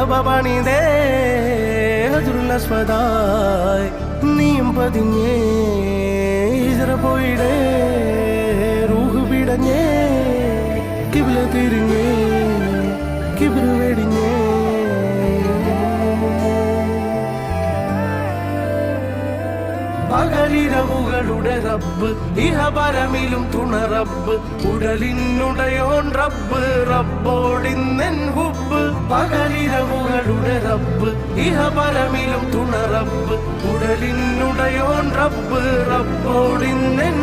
പണിതേ ഹജറുൽ അസ്വദായി നീയും പതിഞ്ഞേ ഹിജ്റ പോയിടേ റൂഹ് പിടഞ്ഞേ കിബ്ല തിരിഞ്ഞേ കിബ്ർ വെടിഞ്ഞേ പകലിരവുകളുടെ റബ്ബ് ഇഹപരമിലും തുണ റബ്ബ് ഉടലിനുടയോൻ റബ്ബ് റബ്ബോടിന്നെൻ ഹുബ്ബ് പകലിരവുകളുടെ റബ്ബ് ഇഹപരമിലും തുണ റബ്ബ് ഉടലിനുടയോൻ റബ്ബ് റബ്ബോടിന്നെൻ